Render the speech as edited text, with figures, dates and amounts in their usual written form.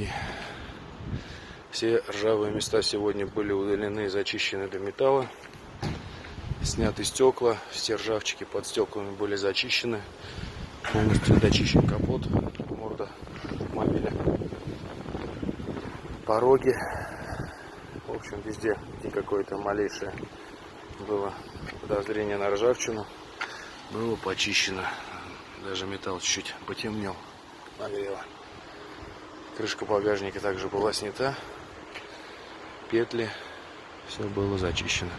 привезти. Все ржавые места сегодня были удалены и зачищены до металла. Сняты стекла, все ржавчики под стеклами были зачищены. Полностью дочищен капот, морда мобиля, пороги. В общем, везде, где какое-то малейшее было подозрение на ржавчину, было почищено. Даже металл чуть-чуть потемнел, нагрело. Крышка багажника также была снята. Петли, все было зачищено.